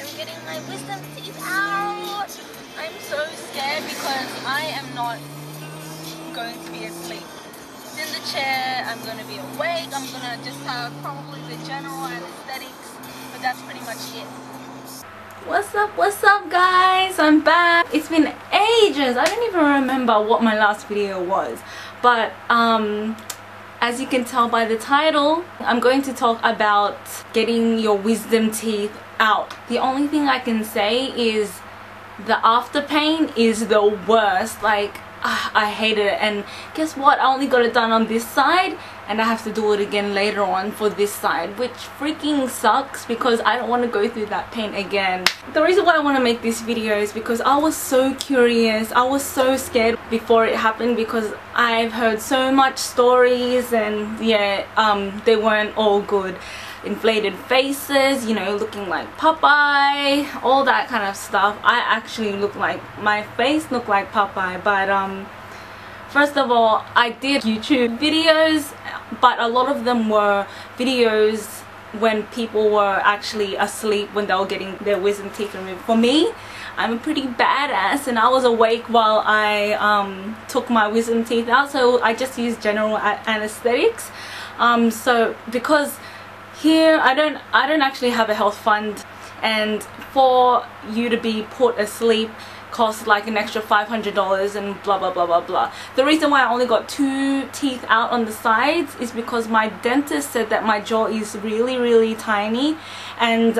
I'm getting my wisdom teeth out. I'm so scared because I am not going to be asleep. It's in the chair, I'm going to be awake, I'm going to just have probably the general anesthetics, but that's pretty much it. What's up guys, I'm back. It's been ages. I don't even remember what my last video was, but as you can tell by the title, I'm going to talk about getting your wisdom teeth out. The only thing I can say is the after pain is the worst. Like, I hated it, and guess what, I only got it done on this side and I have to do it again later on for this side, which freaking sucks because I don't want to go through that pain again. The reason why I want to make this video is because I was so curious, I was so scared before it happened because I've heard so much stories, and yeah, they weren't all good. Inflated faces, you know, looking like Popeye, all that kind of stuff. I actually look like, my face looked like Popeye, but first of all, I did YouTube videos, but a lot of them were videos when people were actually asleep when they were getting their wisdom teeth removed. For me, I'm a pretty badass and I was awake while I took my wisdom teeth out, so I just used general anesthetics. So because here I don't actually have a health fund, and for you to be put asleep costs like an extra $500 and blah blah blah blah blah. The reason why I only got 2 teeth out on the sides is because my dentist said that my jaw is really tiny, and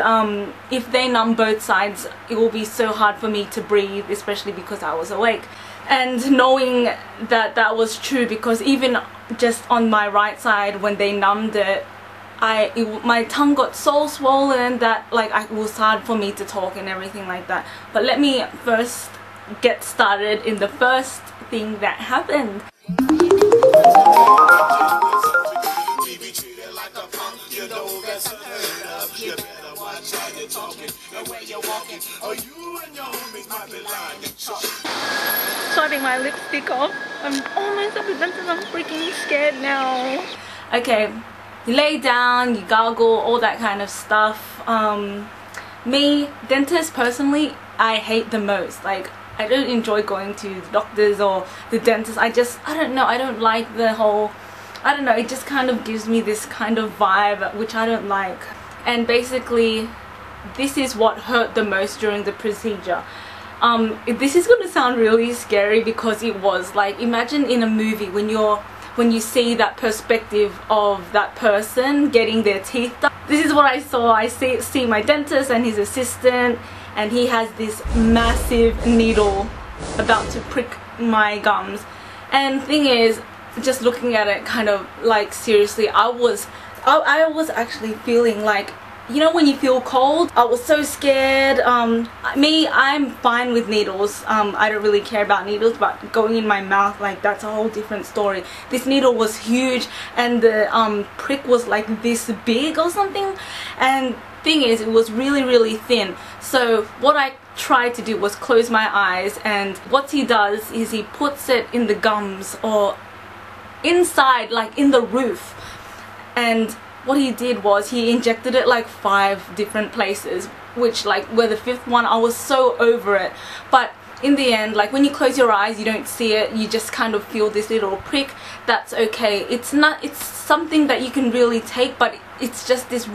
if they numb both sides it will be so hard for me to breathe, especially because I was awake. And knowing that that was true, because even just on my right side when they numbed it, my tongue got so swollen that like it was hard for me to talk and everything like that. But let me first get started in the first thing that happened. Sorting my lipstick off. I'm almost at the dentist. I'm freaking scared now. Okay. You lay down, you gargle, all that kind of stuff. Me, dentists personally, I hate the most. Like, I don't enjoy going to the doctors or the dentist. I don't know, I don't like the whole, I don't know, it just kind of gives me this kind of vibe which I don't like. And basically, this is what hurt the most during the procedure. This is going to sound really scary because it was like, imagine in a movie when you see that perspective of that person getting their teeth done. This is what I saw. I see my dentist and his assistant, and he has this massive needle about to prick my gums. And the thing is, just looking at it, kind of like, seriously, I was actually feeling like, you know when you feel cold? I was so scared. I'm fine with needles. I don't really care about needles, but going in my mouth, like, that's a whole different story. This needle was huge, and the prick was like this big or something. And thing is, it was really thin. So what I tried to do was close my eyes, and what he does is he puts it in the gums or inside, like in the roof. And what he did was he injected it like 5 different places, which like where the 5th one I was so over it. But in the end, like when you close your eyes you don't see it, you just kind of feel this little prick. That's okay. It's something that you can really take, but it's just this,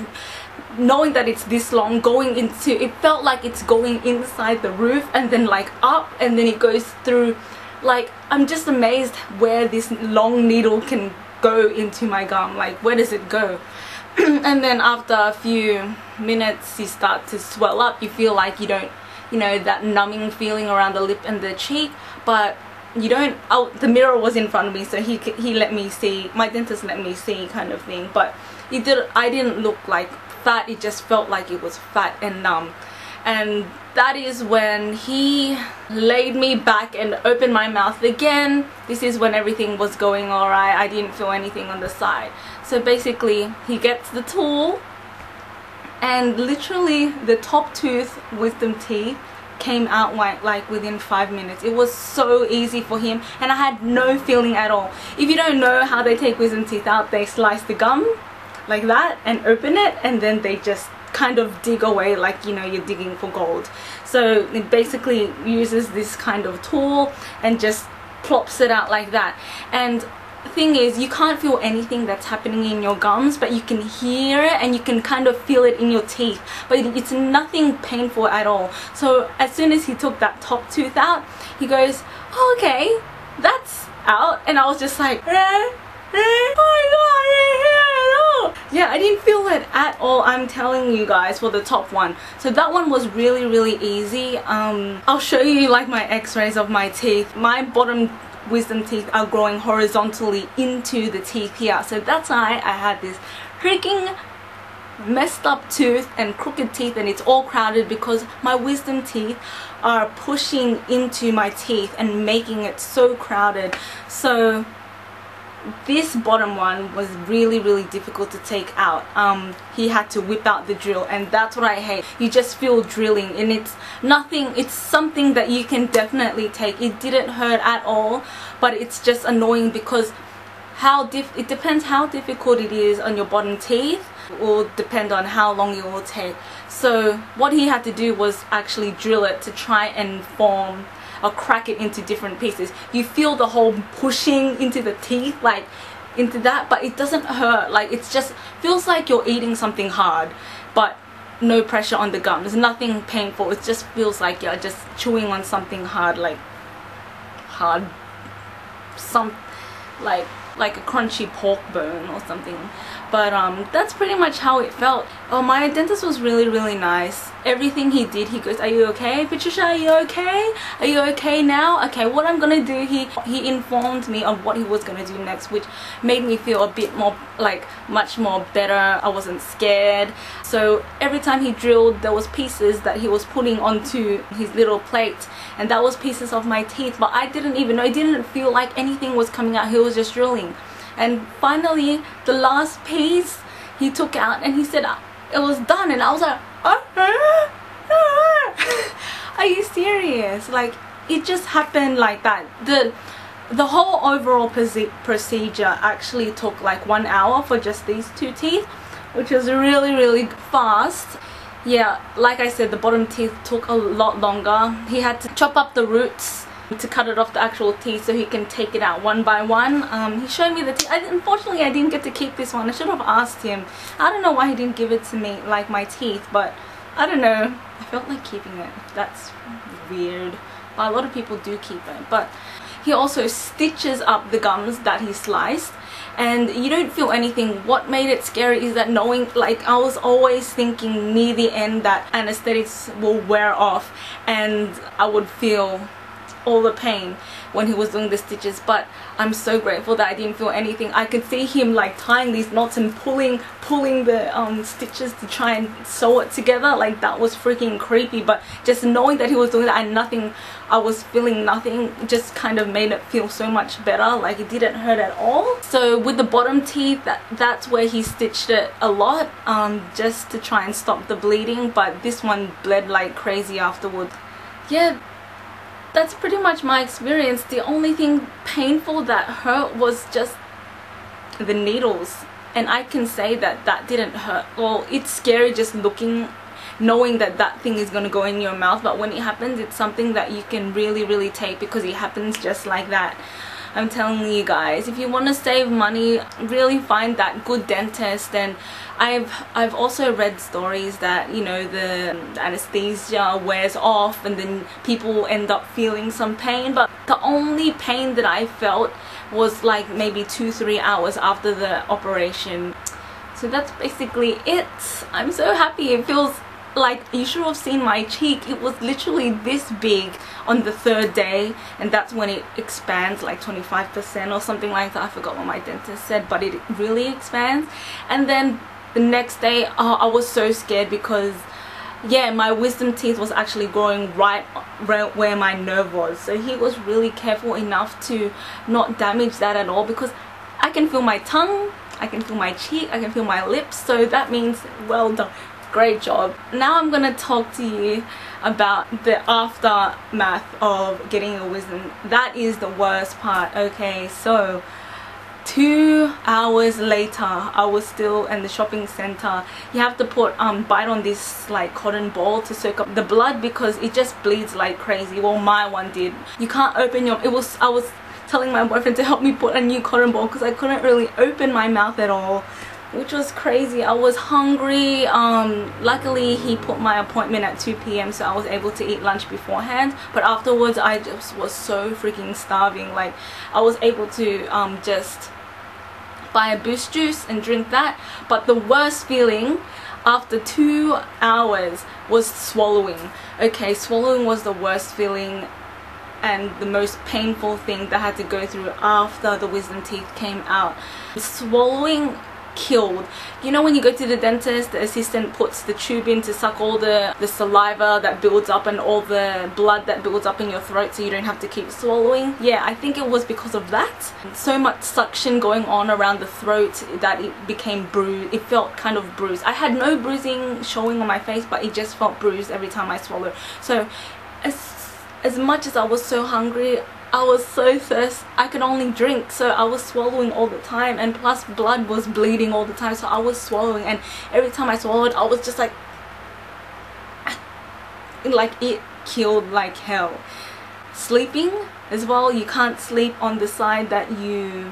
knowing that it's this long, going into, it felt like it's going inside the roof and then like up, and then it goes through. Like, I'm just amazed where this long needle can go into my gum. Like, where does it go? And then after a few minutes you start to swell up. You feel like you don't, you know, that numbing feeling around the lip and the cheek, but you don't. The mirror was in front of me, so he let me see, my dentist let me see, kind of thing. But I didn't look like fat, it just felt like it was fat and numb. And that is when he laid me back and opened my mouth again. This is when everything was going alright. I didn't feel anything on the side. So basically, he gets the tool, and literally the top tooth wisdom teeth came out like within 5 minutes. It was so easy for him, and I had no feeling at all. If you don't know how they take wisdom teeth out, they slice the gum like that and open it, and then they just kind of dig away like, you know, you're digging for gold. So it basically uses this kind of tool and just plops it out like that. And the thing is, you can't feel anything that's happening in your gums, but you can hear it and you can kind of feel it in your teeth, but it's nothing painful at all. So as soon as he took that top tooth out, he goes, oh, okay, that's out. And I was just like, oh my god, yeah, I didn't feel it at all, I'm telling you guys, for the top one. So that one was really easy. I'll show you like my x-rays of my teeth. My bottom wisdom teeth are growing horizontally into the teeth here, so that's why I had this freaking messed up tooth and crooked teeth, and it's all crowded because my wisdom teeth are pushing into my teeth and making it so crowded. So this bottom one was really difficult to take out. He had to whip out the drill, and that's what I hate. You just feel drilling, and it's nothing, it's something that you can definitely take. It didn't hurt at all, but it's just annoying because it depends how difficult it is on your bottom teeth, will depend on how long it will take. So what he had to do was actually drill it to try and form or crack it into different pieces. You feel the whole pushing into the teeth, like into that, but it doesn't hurt. Like, it's just feels like you're eating something hard, but no pressure on the gum. There's nothing painful. It just feels like you're just chewing on something hard, like like a crunchy pork bone or something. But that's pretty much how it felt. Oh, my dentist was really nice. Everything he did, he goes, are you okay, Patricia? Are you okay? Are you okay now? Okay, what I'm gonna do, he informed me of what he was gonna do next, which made me feel a bit more, like, much more better. I wasn't scared. So every time he drilled, there was pieces that he was putting onto his little plate, and that was pieces of my teeth, but I didn't even know. I didn't feel like anything was coming out. He was just drilling. And finally, the last piece he took out, and he said it was done, and I was like, are you serious? Like, it just happened like that. The whole overall procedure actually took like 1 hour for just these two teeth, which was really fast. Yeah, like I said, the bottom teeth took a lot longer. He had to chop up the roots to cut it off the actual teeth so he can take it out one by one. He showed me the teeth. Unfortunately, I didn't get to keep this one. I should have asked him. I don't know why he didn't give it to me, like my teeth, but I don't know. I felt like keeping it. That's weird. A lot of people do keep it. But he also stitches up the gums that he sliced, and you don't feel anything. What made it scary is that knowing, like, I was always thinking near the end that anesthetics will wear off and I would feel all the pain when he was doing the stitches, but I'm so grateful that I didn't feel anything. I could see him like tying these knots and pulling the stitches to try and sew it together. Like, that was freaking creepy, but just knowing that he was doing that and nothing, I was feeling nothing, just kind of made it feel so much better. Like, it didn't hurt at all. So with the bottom teeth, that's where he stitched it a lot, just to try and stop the bleeding, but this one bled like crazy afterwards. Yeah, that's pretty much my experience. The only thing painful that hurt was just the needles, and I can say that that didn't hurt. Well, it's scary just knowing that that thing is going to go in your mouth, but when it happens, it's something that you can really take, because it happens just like that. I'm telling you guys, if you want to save money, really find that good dentist. And I've also read stories that, you know, the anesthesia wears off and then people end up feeling some pain, but the only pain that I felt was like maybe 2-3 hours after the operation. So that's basically it. I'm so happy. It feels like, you should have seen my cheek. It was literally this big on the 3rd day, and that's when it expands like 25% or something like that. I forgot what my dentist said, but it really expands. And then the next day, I was so scared because, yeah, my wisdom teeth was actually growing right where my nerve was. So he was really careful enough to not damage that at all, because I can feel my tongue, I can feel my cheek, I can feel my lips. So that means, well done. Great job. Now I'm gonna talk to you about the aftermath of getting a wisdom. That is the worst part. Okay, so 2 hours later, I was still in the shopping center. You have to put bite on this like cotton ball to soak up the blood because it just bleeds like crazy. Well, my one did. You can't open your, I was telling my boyfriend to help me put a new cotton ball because I couldn't really open my mouth at all, which was crazy. I was hungry. Luckily he put my appointment at 2 p.m. so I was able to eat lunch beforehand, but afterwards I just was so freaking starving. Like I was able to just buy a Boost juice and drink that, but the worst feeling after 2 hours was swallowing. Okay, swallowing was the worst feeling and the most painful thing that I had to go through after the wisdom teeth came out. Swallowing killed. You know when you go to the dentist, the assistant puts the tube in to suck all the saliva that builds up and all the blood that builds up in your throat so you don't have to keep swallowing? Yeah, I think it was because of that. So much suction going on around the throat that it became bruised. It felt kind of bruised. I had no bruising showing on my face, but it just felt bruised every time I swallowed. So as much as I was so hungry, I was so thirsty, I could only drink, so I was swallowing all the time, and plus blood was bleeding all the time, so I was swallowing, and every time I swallowed I was just like it killed like hell. Sleeping as well, you can't sleep on the side that you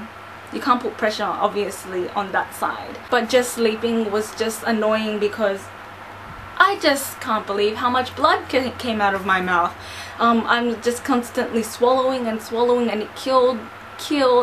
can't put pressure obviously on that side, but just sleeping was just annoying because I just can't believe how much blood came out of my mouth. I'm just constantly swallowing and swallowing, and it killed.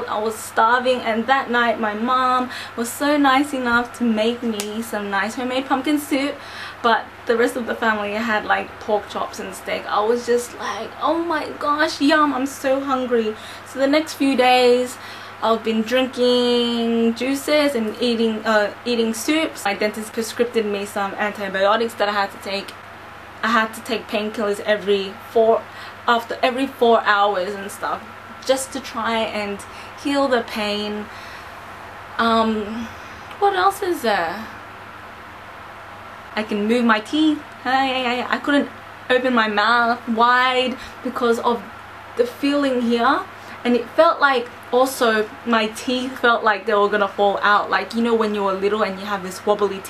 I was starving, and that night my mom was so nice enough to make me some nice homemade pumpkin soup, but the rest of the family had like pork chops and steak. I was just like, oh my gosh, yum, I'm so hungry. So the next few days I've been drinking juices and eating soups. My dentist prescribed me some antibiotics that I had to take. I had to take painkillers after every 4 hours and stuff, just to try and heal the pain. What else is there? I can move my teeth. I couldn't open my mouth wide because of the feeling here, and it felt like also my teeth felt like they were gonna fall out. Like, you know when you were little and you have this wobbly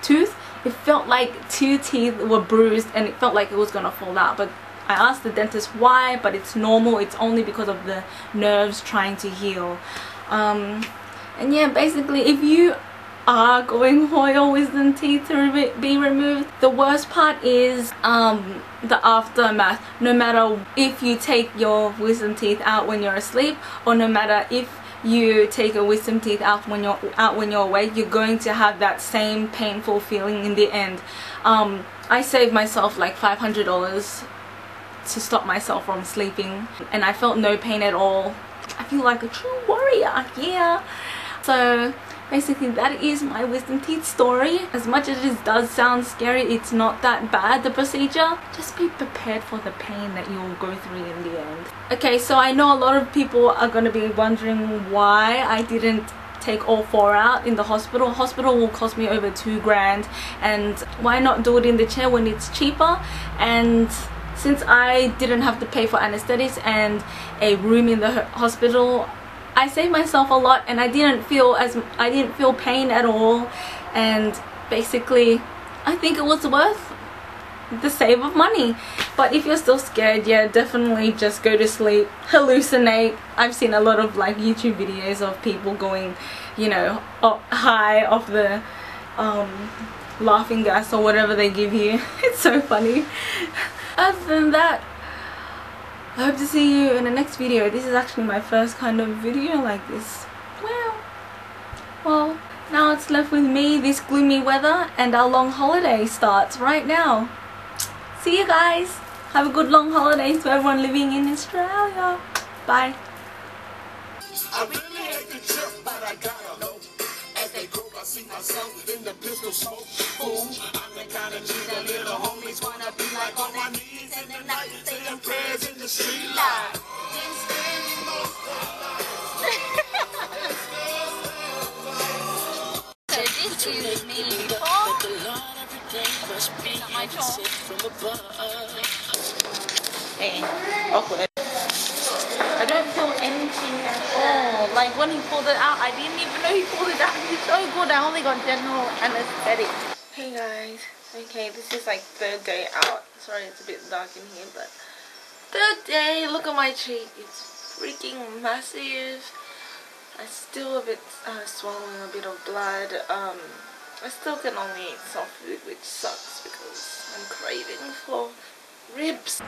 tooth, it felt like 2 teeth were bruised and it felt like it was gonna fall out. But I asked the dentist why, but it's normal. It's only because of the nerves trying to heal. And yeah, basically if you are going for your wisdom teeth to be removed, the worst part is the aftermath. No matter if you take your wisdom teeth out when you're asleep, or no matter if you take a wisdom teeth out when you're awake, you're going to have that same painful feeling in the end. I saved myself like $500 to stop myself from sleeping, and I felt no pain at all. I feel like a true warrior, yeah. So basically that is my wisdom teeth story. As much as it does sound scary, it's not that bad, the procedure. Just be prepared for the pain that you'll go through in the end. Okay, so I know a lot of people are going to be wondering why I didn't take all 4 out in the hospital. Hospital will cost me over $2 grand, and why not do it in the chair when it's cheaper? And since I didn't have to pay for anesthetics and a room in the hospital, I saved myself a lot, and I didn't feel pain at all, and basically I think it was worth the save of money. But if you're still scared, yeah, definitely just go to sleep, hallucinate. I've seen a lot of like YouTube videos of people going, you know, high off the laughing gas or whatever they give you. It's so funny. Other than that, I hope to see you in the next video. This is actually my first kind of video like this. Well, now it's left with me, this gloomy weather, and our long holiday starts right now. See you guys. Have a good long holiday to everyone living in Australia. Bye. I really hate the trip, but I gotta know. As they grow, I see myself in the pistol smoke. Fool, I'm the kind of G that little homies wanna be like, on my knees in the night, saying prayers in the street light. So this is me talk. Not my talk. Hey, awkward. don't feel anything at all. Like when he pulled it out, I didn't even know he pulled it out. It's so good. I only got general anesthetic. Hey guys. Okay, this is like third day out. Sorry it's a bit dark in here, but third day. Look at my cheek. It's freaking massive. I still a bit swallowing a bit of blood. I still can only eat soft food, which sucks because I'm craving for ribs.